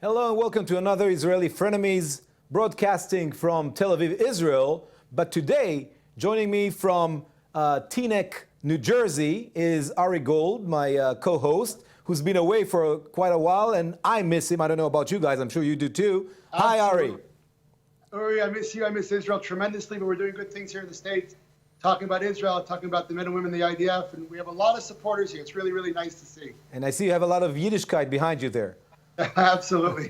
Hello and welcome to another Israeli Frenemies broadcasting from Tel Aviv, Israel. But today, joining me from Teaneck, New Jersey, is Ari Gold, my co-host, who's been away for quite a while, and I miss him. I don't know about you guys. I'm sure you do too. Hi, Ari. Uri, I miss you. I miss Israel tremendously, but we're doing good things here in the States, talking about Israel, talking about the men and women in the IDF, and we have a lot of supporters here. It's really, really nice to see. And I see you have a lot of Yiddishkeit behind you there. Absolutely.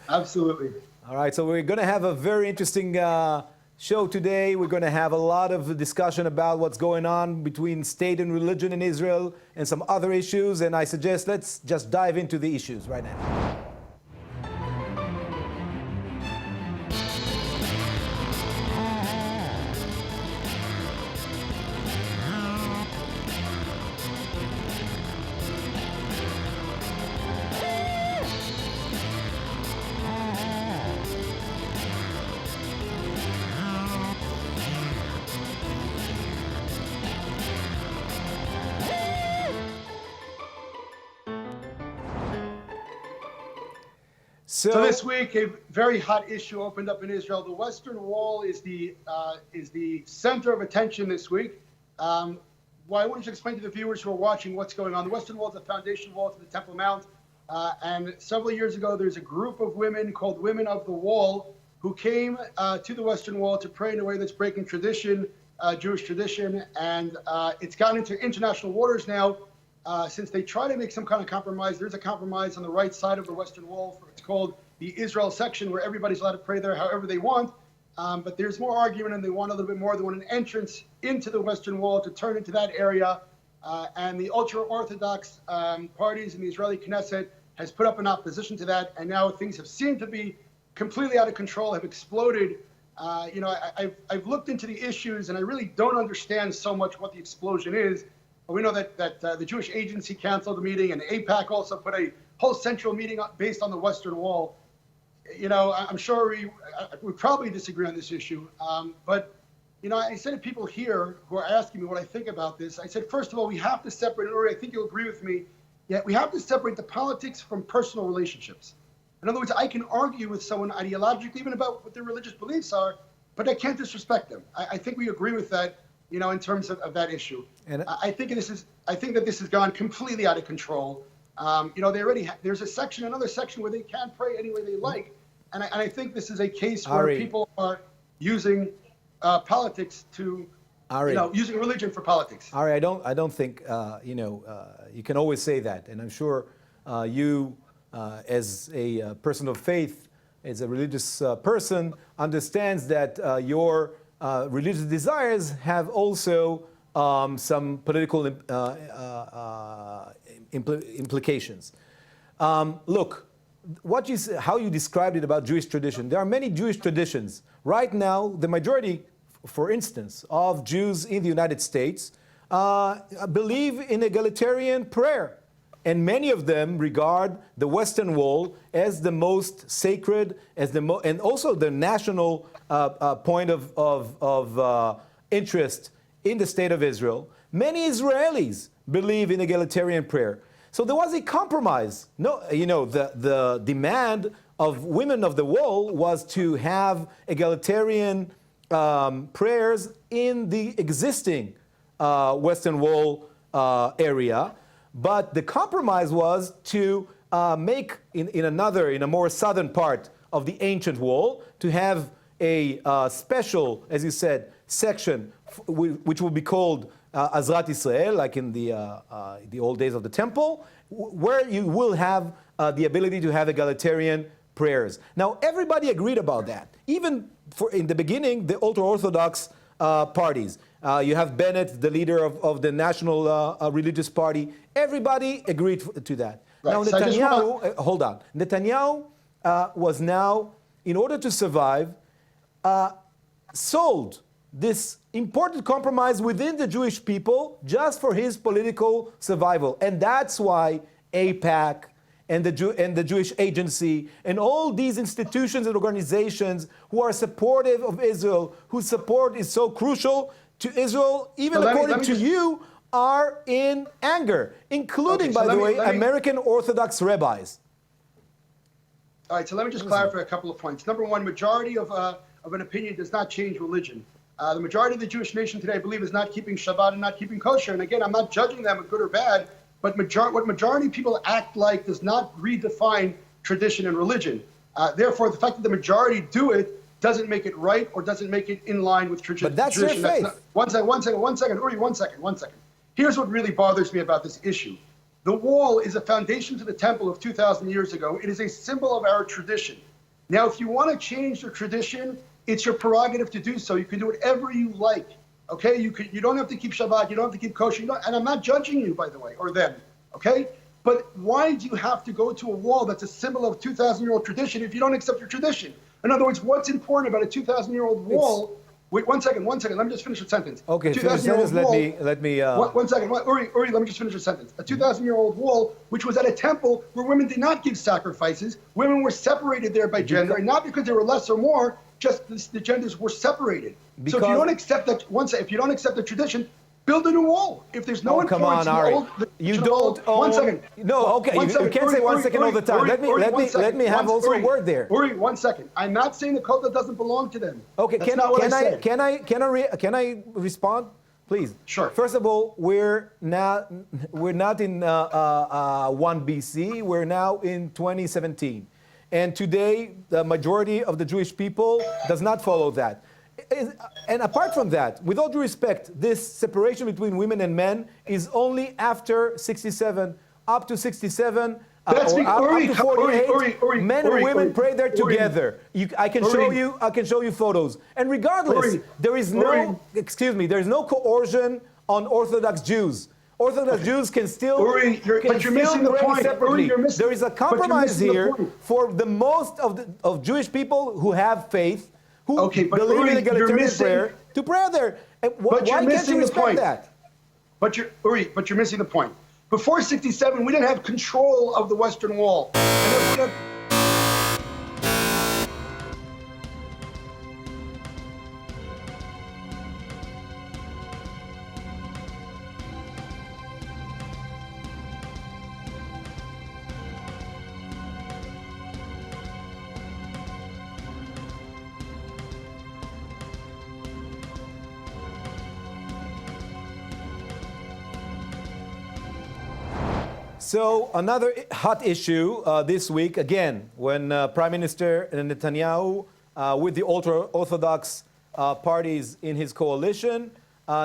Absolutely. All right, so we're going to have a very interesting show today. We're going to have a lot of discussion about what's going on between state and religion in Israel and some other issues. And I suggest let's just dive into the issues right now. So this week, a very hot issue opened up in Israel. The Western Wall is the center of attention this week. Well, I wanted to explain to the viewers who are watching what's going on. The Western Wall is the foundation wall to the Temple Mount. And several years ago, there's a group of women called Women of the Wall who came to the Western Wall to pray in a way that's breaking tradition, Jewish tradition. And it's gotten into international waters now. Since they try to make some kind of compromise, there's a compromise on the right side of the Western Wall. It's called the Israel section, where everybody's allowed to pray there however they want. But there's more argument, and they want a little bit more. They want an entrance into the Western Wall to turn into that area. And the ultra-Orthodox parties in the Israeli Knesset has put up an opposition to that. And now things have seemed to be completely out of control, have exploded. I've looked into the issues, and I really don't understand so much what the explosion is. We know that the Jewish Agency canceled the meeting, and AIPAC also put a whole central meeting based on the Western Wall. You know, I'm sure we probably disagree on this issue. But, you know, I said to people here who are asking me what I think about this, I said, first of all, we have to separate, and Uri, I think you'll agree with me, we have to separate the politics from personal relationships. In other words, I can argue with someone ideologically, even about what their religious beliefs are, but I can't disrespect them. I think we agree with that. You know, in terms of that issue, and I think that this has gone completely out of control. You know, there's another section where they can pray any way they like, and I think this is a case where people are using politics to, using religion for politics. Ari, I don't think you can always say that, and I'm sure you, as a person of faith, as a religious person, understands that your religious desires have also some political implications. Look, how you described it about Jewish tradition. There are many Jewish traditions. Right now, the majority, for instance, of Jews in the United States believe in egalitarian prayer. And many of them regard the Western Wall as the most sacred, and also the national point of interest in the state of Israel. Many Israelis believe in egalitarian prayer. So there was a compromise. No, you know, the demand of Women of the Wall was to have egalitarian prayers in the existing Western Wall area. But the compromise was to make, in a more southern part of the ancient wall, to have a special, as you said, section, which will be called Azrat Israel, like in the old days of the temple, where you will have the ability to have egalitarian prayers. Now, everybody agreed about that. Even in the beginning, the ultra-Orthodox parties. You have Bennett, the leader of the National Religious Party. Everybody agreed to that. Right. Now, Netanyahu, hold on. Netanyahu was now, in order to survive, sold this important compromise within the Jewish people just for his political survival. And that's why AIPAC and the Jewish Agency and all these institutions and organizations who are supportive of Israel, whose support is so crucial to Israel, even according to you, are in anger, including, by the way, American Orthodox rabbis. All right, so let me just clarify a couple of points. Number one, majority of an opinion does not change religion. The majority of the Jewish nation today, I believe, is not keeping Shabbat and not keeping kosher. And again, I'm not judging them good or bad, but what majority of people act like does not redefine tradition and religion. Therefore, the fact that the majority do it doesn't make it right or doesn't make it in line with tradition. But that's your faith. One second, Uri, one second. Here's what really bothers me about this issue. The wall is a foundation to the temple of 2,000 years ago. It is a symbol of our tradition. Now, if you want to change your tradition, it's your prerogative to do so. You can do whatever you like, okay? You don't have to keep Shabbat. You don't have to keep kosher. And I'm not judging you, by the way, or them, okay? But why do you have to go to a wall that's a symbol of 2,000-year-old tradition if you don't accept your tradition? In other words, what's important about a 2,000-year-old wall? Wait, one second. Let me just finish the sentence. Okay, finish the sentence. Let me. One second. Uri, let me just finish the sentence. A 2,000-year-old wall, which was at a temple where women did not give sacrifices. Women were separated there by gender, and not because they were less or more, just the genders were separated. So if you don't accept that, if you don't accept the tradition, build a new wall. If there's no importance, come on, Ari. You don't own. 1 second. No, okay. You can't say 1 second all the time. Let me have also a word there. Uri, 1 second. I'm not saying the Kotel doesn't belong to them. Okay. Can I respond, please? Sure. First of all, we're not in 1 BC. We're now in 2017, and today the majority of the Jewish people does not follow that. And apart from that, with all due respect, this separation between women and men is only after 67, up to 67, up to 48. Men and women pray there together. I can show you photos. And regardless, there is no coercion on Orthodox Jews. Orthodox Jews can still but you're missing the point. There is a compromise here for the most of Jewish people who have faith, who believe in egalitarian prayer, to pray there. Why can't you respect that? But you're missing the point. Before 67, we didn't have control of the Western Wall. So another hot issue this week, again, when Prime Minister Netanyahu, with the ultra-Orthodox parties in his coalition,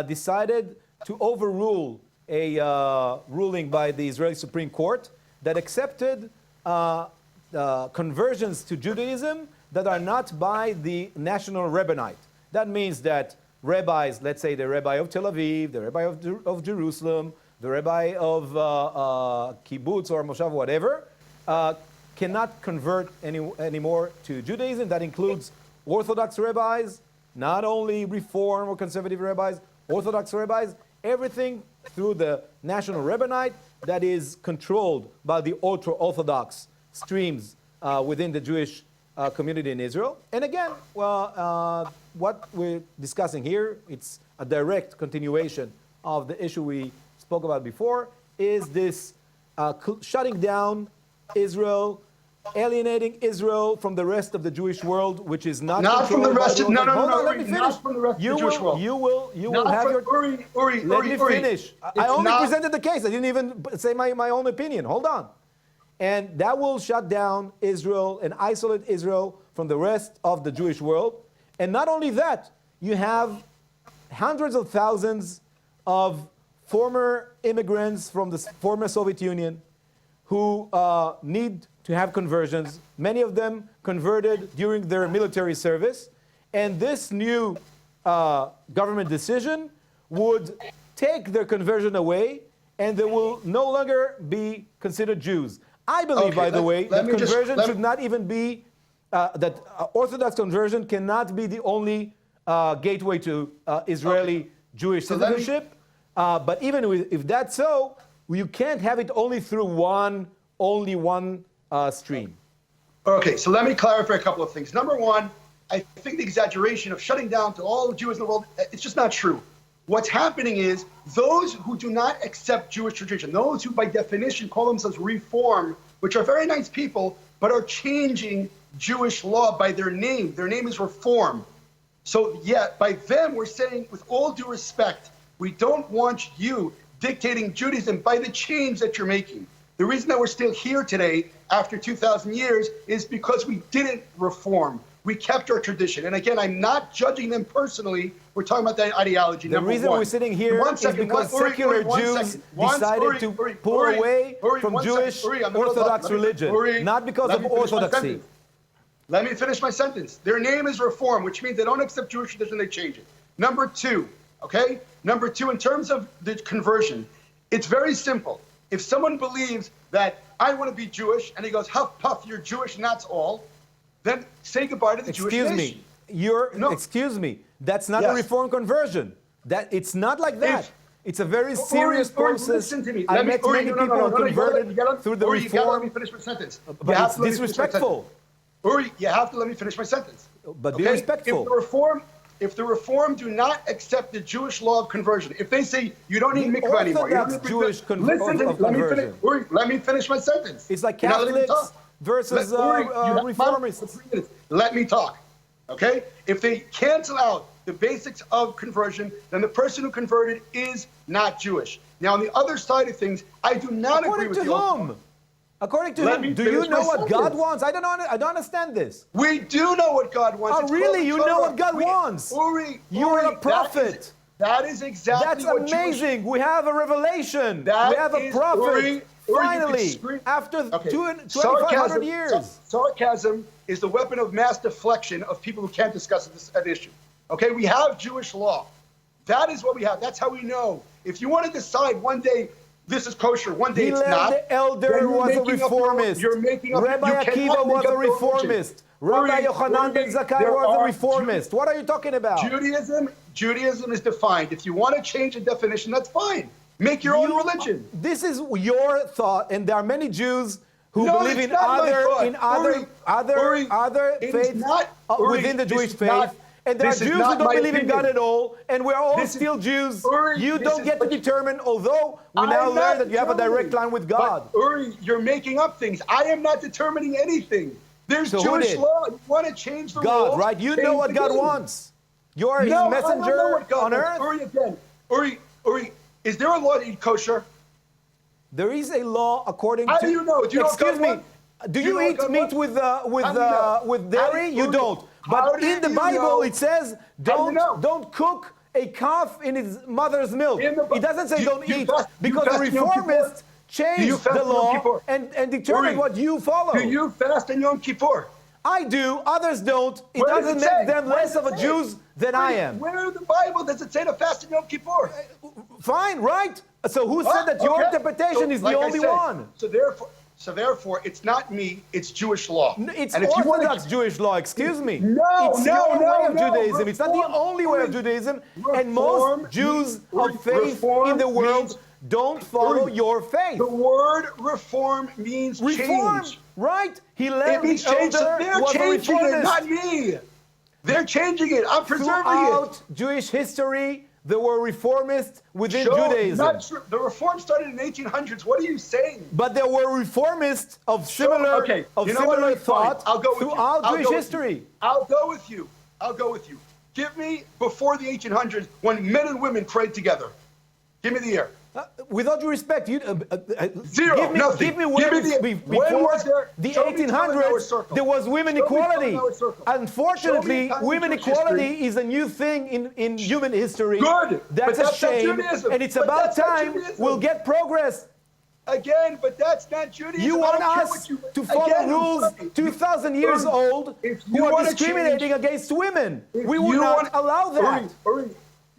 decided to overrule a ruling by the Israeli Supreme Court that accepted conversions to Judaism that are not by the national rabbinate. That means that rabbis, let's say the Rabbi of Tel Aviv, the Rabbi of Jerusalem, the rabbi of kibbutz or moshav, whatever, cannot convert anymore to Judaism. That includes Orthodox rabbis, not only Reform or conservative rabbis, Orthodox rabbis, everything through the national rabbinate that is controlled by the ultra-Orthodox streams within the Jewish community in Israel. And again, what we're discussing here, it's a direct continuation of the issue we spoke about before, is this shutting down Israel, alienating Israel from the rest of the Jewish world, which is not from the rest of Not from the rest of the Jewish world. You will have your. Let me finish. I only presented the case. I didn't even say my own opinion. Hold on. And that will shut down Israel and isolate Israel from the rest of the Jewish world. And not only that, you have hundreds of thousands of former immigrants from the former Soviet Union who need to have conversions. Many of them converted during their military service. And this new government decision would take their conversion away, and they will no longer be considered Jews. I believe, by the way, that conversion should not even be, that Orthodox conversion cannot be the only gateway to Israeli Jewish citizenship. But even if that's so, you can't have it only through only one stream. Okay, so let me clarify a couple of things. Number one, I think the exaggeration of shutting down to all the Jews in the world, it's just not true. What's happening is those who do not accept Jewish tradition, those who by definition call themselves Reform, which are very nice people, but are changing Jewish law by their name. Their name is Reform. So yeah, by them, we're saying, with all due respect, we don't want you dictating Judaism by the change that you're making. The reason that we're still here today, after 2,000 years, is because we didn't reform. We kept our tradition. And again, I'm not judging them personally. We're talking about that ideology. The reason we're sitting here is because secular Jews decided to pull away from Jewish Orthodox religion, not because of orthodoxy. Let me finish my sentence. Their name is Reform, which means they don't accept Jewish tradition, they change it. Number two, okay? Number two, in terms of the conversion, it's very simple. If someone believes that I want to be Jewish, and he goes, huff puff, you're Jewish and that's all, then say goodbye to the Jewish nation. Excuse me, that's not a Reform conversion. It's not like that. It's a very serious process. Listen to me. I met many people converted through the Reform. You gotta let me finish my sentence. But it's disrespectful. Uri, you have to let me finish my sentence. But be respectful. If the Reform do not accept the Jewish law of conversion, if they say you don't need mikvah anymore, let me finish my sentence. It's like Catholics versus Reformists. Let me talk, okay? If they cancel out the basics of conversion, then the person who converted is not Jewish. Now, on the other side of things, I do not agree with you. According to whom? Do you know what God wants? I don't understand this. We do know what God wants. Oh, really? You know what God wants? You're a prophet. That is exactly what amazing. We have a revelation. We have a prophet. Finally, after 2,500 years. Sarcasm is the weapon of mass deflection of people who can't discuss an issue. Okay, we have Jewish law. That is what we have. That's how we know. If you want to decide one day this is kosher, one day it's not. The elder was a reformist. Rabbi Akiva was a reformist. Rabbi Yochanan ben Zakkai was a reformist. What are you talking about? Judaism is defined. If you want to change the definition, that's fine. Make your own religion. This is your thought, and there are many Jews who believe in other faiths within the Jewish faith. And there are Jews who don't believe in God at all, and we're all still Jews. You don't get to determine, although we now learn that you have a direct line with God. Uri, you're making up things. I am not determining anything. There's Jewish law. You want to change the rules? God, right? You know what God wants. You're His messenger on earth. Uri, again. Uri, is there a law to eat kosher? There is a law according to... How do you know? Do you Excuse me. Do you eat meat with dairy? You don't. But in the Bible it says don't cook a calf in its mother's milk. It doesn't say don't eat because the reformists changed the law and determined what you follow. Do you fast on Yom Kippur? I do. Others don't. It doesn't make them less of a Jews than I am. Where in the Bible does it say to fast on Yom Kippur? Fine, right? So who said that your interpretation is the only one? So therefore, it's not me, it's Jewish law. It's Orthodox Jewish law, excuse me. It's your way of Judaism. It's not the only way of Judaism. And most Jews of faith in the world don't follow your faith. The word reform means change. Right? He led the elder. They're changing it, not me. They're changing it. I'm preserving it. Throughout Jewish history, there were reformists within Judaism. Not true. The reform started in the 1800s. What are you saying? But there were reformists of similar thought throughout Jewish history. I'll go with you. Give me before the 1800s when men and women prayed together. Give me the year. With all due respect, zero. Give me before the 1800s. There was women equality. Unfortunately, women equality is a new thing in human history. Good. That's a shame, and it's about time we'll get progress. Again, but that's not Judaism. You want us to follow rules 2,000 years old who are discriminating against women. We will not allow that.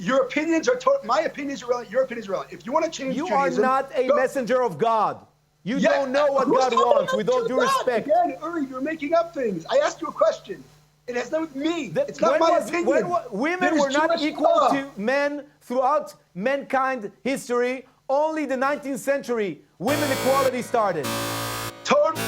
Your opinions are my opinions are relevant. Your opinions are relevant. If you want to change Judaism, Judaism, you are not a messenger of God. You don't know what God wants, with all due respect. Again, Uri, you're making up things. I asked you a question. It has nothing with me. It's not my opinion. Women were not equal to men throughout mankind history. Only the 19th century, women equality started. Totally.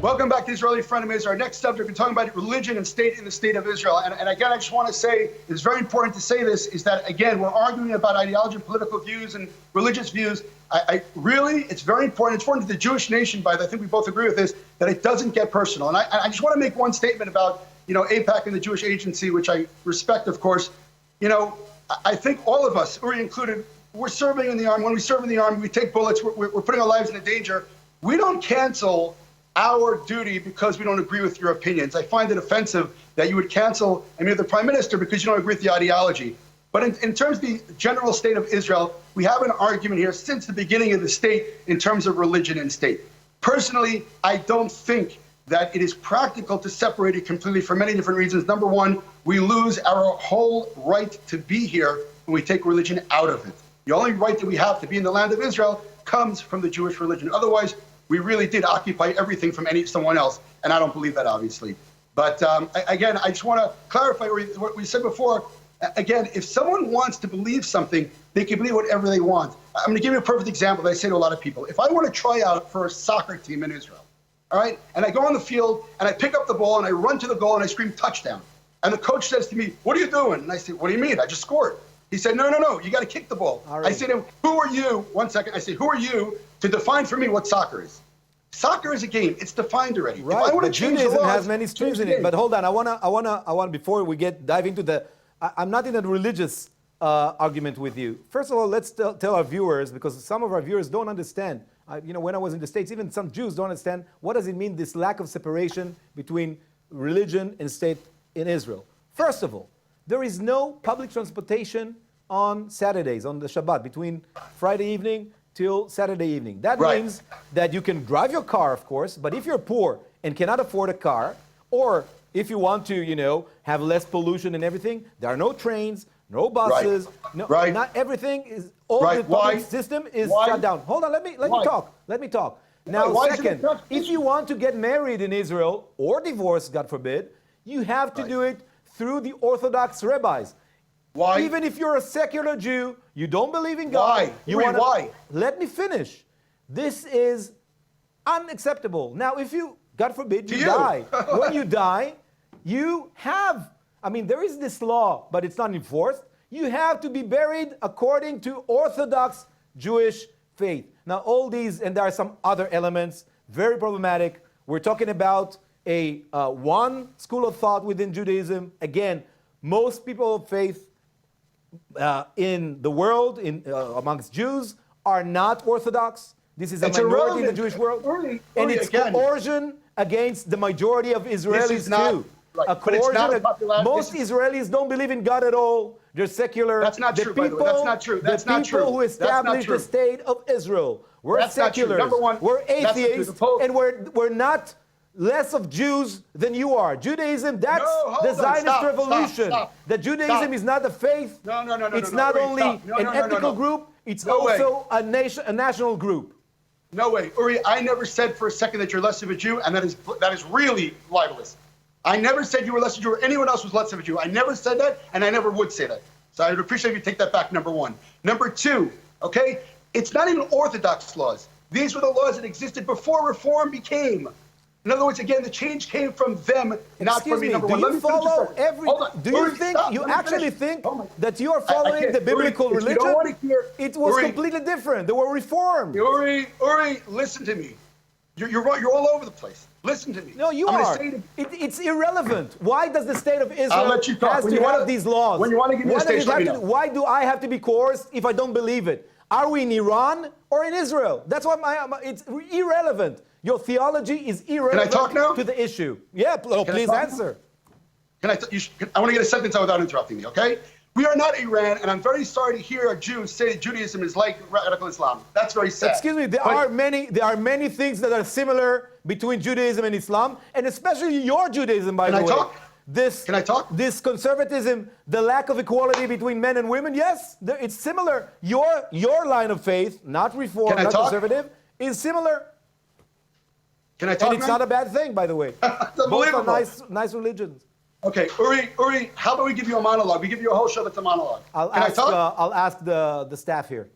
Welcome back to Israeli Frenemies. Our next subject, we're talking about religion and state in the state of Israel. And again, I just want to say, it's very important to say this, is that, again, we're arguing about ideology and political views and religious views. Really, it's very important. It's important to the Jewish nation, I think we both agree with this, that it doesn't get personal. And I just want to make one statement about, AIPAC and the Jewish Agency, which I respect, of course. I think all of us, Uri included, we're serving in the army. When we serve in the army, we take bullets. We're putting our lives in danger. We don't cancel our duty because we don't agree with your opinions. I find it offensive that you would cancel the prime minister because you don't agree with the ideology. But in terms of the general state of Israel, we have an argument here since the beginning of the state in terms of religion and state. Personally, I don't think that it is practical to separate it completely for many different reasons. Number one, we lose our whole right to be here when we take religion out of it. The only right that we have to be in the land of Israel comes from the Jewish religion. Otherwise, we really did occupy everything from someone else, and I don't believe that, obviously. But again, I just want to clarify what we said before. Again, if someone wants to believe something, they can believe whatever they want. I'm going to give you a perfect example that I say to a lot of people. If I want to try out for a soccer team in Israel, all right, and I go on the field, and I pick up the ball, and I run to the goal, and I scream touchdown. And the coach says to me, "What are you doing?" And I say, "What do you mean? I just scored." He said, "No, you got to kick the ball." Right. I said to him, "Who are you?" 1 second. I said, "Who are you to define for me what soccer is?" Soccer is a game. It's defined already. Right. If I want but to change Judaism the laws, has many streams in it. But hold on. I want before we dive into the. I'm not in a religious argument with you. First of all, let's tell our viewers, because some of our viewers don't understand. When I was in the States, even some Jews don't understand what does it mean, this lack of separation between religion and state in Israel. First of all, there is no public transportation on Saturdays, on the Shabbat, between Friday evening till Saturday evening. That means that you can drive your car, of course, but if you're poor and cannot afford a car, or if you want to, have less pollution and everything, there are no trains, no buses, not everything is, all the public system is shut down. Hold on, let me talk. Now, second, if you want to get married in Israel, or divorce, God forbid, you have to do it through the Orthodox rabbis. Why? Even if you're a secular Jew, you don't believe in God. Why? Let me finish. This is unacceptable. Now, if you, God forbid, you die. When you die, you have, there is this law, but it's not enforced. You have to be buried according to Orthodox Jewish faith. Now, all these, and there are some other elements, very problematic. We're talking about one school of thought within Judaism. Again, most people of faith in the world, amongst Jews, are not Orthodox. This is a minority in the Jewish world. And it's coercion against the majority of Israelis too. Most Israelis don't believe in God at all. They're secular. That's not true, by the way. That's not true. That's not true. The people who established the state of Israel. We're seculars. Number one, we're atheists, and we're not less of Jews than you are. Judaism, that's the Zionist revolution. That Judaism is not a faith. No. It's not only an ethnical group, it's also a national group. No way. Uri, I never said for a second that you're less of a Jew, and that is really libelous. I never said you were less of a Jew or anyone else was less of a Jew. I never said that, and I never would say that. So I would appreciate if you take that back, number one. Number two, okay, it's not even Orthodox laws. These were the laws that existed before Reform became. In other words, again, the change came from them, not from me. Number one. Do you follow every? Do you think you actually think that you are following the biblical religion? It was completely different. They were reformed. Uri, listen to me. You're all over the place. Listen to me. No, you are. It's irrelevant. Why does the state of Israel has to have these laws? When you want to give me a stage, let me know. Why do I have to be coerced if I don't believe it? Are we in Iran or in Israel? That's why it's irrelevant. Your theology is irrelevant to the issue. Yeah, please answer. I want to get a sentence out without interrupting me, okay? We are not Iran, and I'm very sorry to hear a Jew say that Judaism is like radical Islam. That's very sad. Excuse me, there are many things that are similar between Judaism and Islam, and especially your Judaism, by the way. Can I talk? This conservatism, the lack of equality between men and women, yes, it's similar. Your line of faith, not Reform, not conservative, is similar. Can I talk? And it's not a bad thing, by the way. Both are nice religions. Okay, Uri, how about we give you a monologue? We give you a whole show that's a monologue. I'll ask the staff here.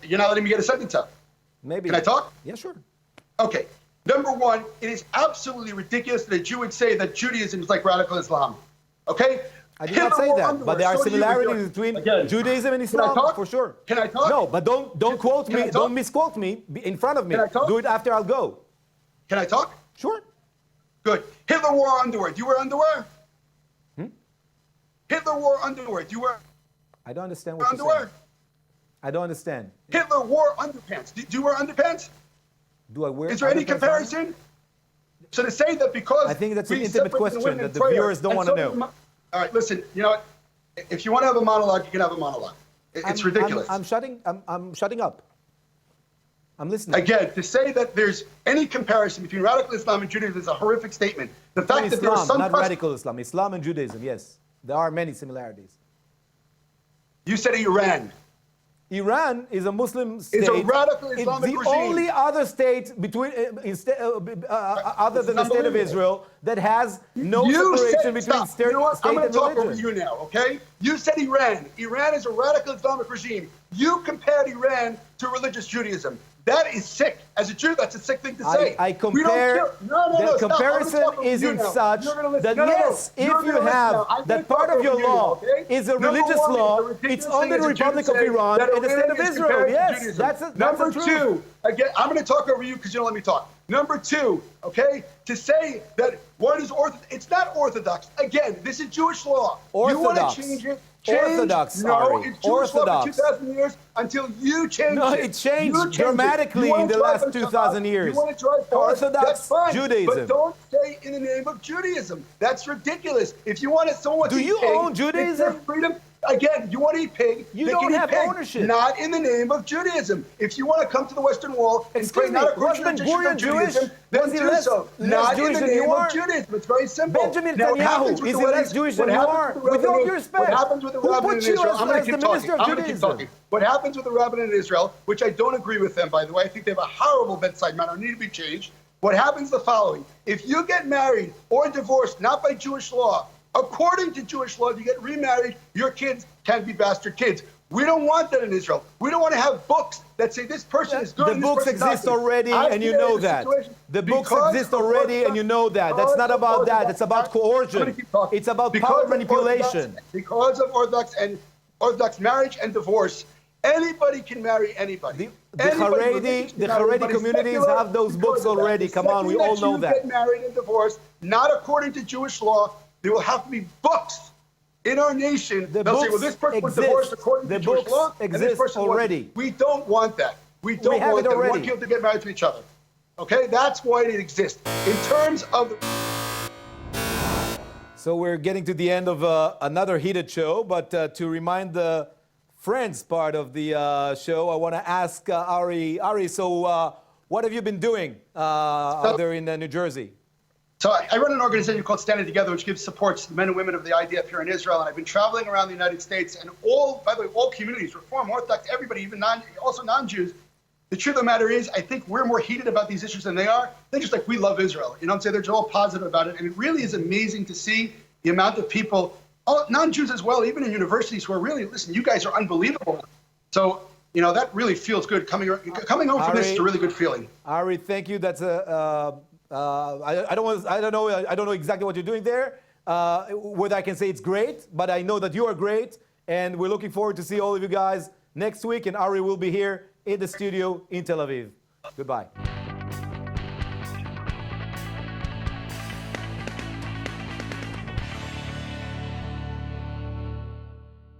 You're not letting me get a sentence out. Maybe. Can I talk? Yeah, sure. Okay. Number one, it is absolutely ridiculous that a Jew would say that Judaism is like radical Islam. Okay? I did not say that, but there are similarities between Judaism and Islam, for sure. Can I talk? No, but don't quote me, don't misquote me in front of me. Can I talk? Do it after I'll go. Can I talk? Sure. Good. Hitler wore underwear. Do you wear underwear? Hitler wore underwear. Do you wear I don't understand what you're saying. I don't understand. Hitler wore underpants. Do you wear underpants? Do I wear Is there any comparison? So to say that because I think that's an intimate question that the viewers don't want to know. All right, listen, you know what? If you want to have a monologue, you can have a monologue. It's ridiculous. I'm shutting up. I'm listening. Again, to say that there's any comparison between radical Islam and Judaism is a horrific statement. The fact that there are some not radical Islam, Islam and Judaism, yes. There are many similarities. You said Iran. Iran is a Muslim state. It's a radical Islamic regime. It's the only other state between, other than the state of Israel that has no separation between state and religion. I'm going to talk over you now, okay? You said Iran. Iran is a radical Islamic regime. You compared Iran to religious Judaism. That is sick. As a Jew, that's a sick thing to say. I compare. The comparison is in such that yes, if you have that part of your law is a religious law, it's under the Republic of Iran and the state of Israel. Yes, that's Number two, again, I'm going to talk over you because you don't let me talk. Number two, okay, to say that one is orthodox, it's not orthodox. Again, this is Jewish law. Orthodox. You want to change it? Orthodox, no, it's Jewish law for Orthodox. 2,000 years until you change it. No, it changed dramatically in the last 2,000 years. You want to drive cars, Orthodox that's fine, Judaism. but don't say in the name of Judaism. That's ridiculous. If you want it, someone Do you own Judaism? Freedom. Again, you want to eat pig. You they don't can eat have pig, ownership. Not in the name of Judaism. If you want to come to the Western Wall and pray not according to the tradition of Judaism, then do so. Not in the name of Judaism. It's very simple. Benjamin Netanyahu is less Jewish than you are. With all due respect, what happens with the rabbin in Israel? I'm going to keep talking. What happens with the rabbin in Israel, which I don't agree with them, by the way. I think they have a horrible bedside manner, need to be changed. What happens is the following. If you get married or divorced, not by Jewish law, according to Jewish law, if you get remarried, your kids can be bastard kids. We don't want that in Israel. We don't want to have books that say this person is good. The books exist already, and you know that. The books exist already, and you know that. That's not about that. It's about coercion. It's about power manipulation. Because of Orthodox marriage and divorce, anybody can marry anybody. The Haredi communities have those books already. Come on, we all know that. Get married and divorced, not according to Jewish law. There will have to be books in our nation. They'll say, well, this person was divorced according to Jewish law, and this person wasn't. We don't want that. We don't want that. We want people to get married to each other. Okay? That's why it exists. In terms of So we're getting to the end of another heated show, but to remind the friends part of the show, I want to ask Ari. Ari, so what have you been doing out there in New Jersey? So I run an organization called Standing Together, which gives support to the men and women of the IDF here in Israel. And I've been traveling around the United States and by the way, all communities, Reform, Orthodox, everybody, even also non-Jews. The truth of the matter is, I think we're more heated about these issues than they are. They're just like, we love Israel. You know what I'm saying? They're all positive about it. And it really is amazing to see the amount of people, non-Jews as well, even in universities, who are really, listen, you guys are unbelievable. So, you know, that really feels good. Coming home from this is a really good feeling. Ari, thank you. That's I don't know exactly what you're doing there. Whether I can say it's great, but I know that you are great, and we're looking forward to see all of you guys next week. And Ari will be here in the studio in Tel Aviv. Goodbye.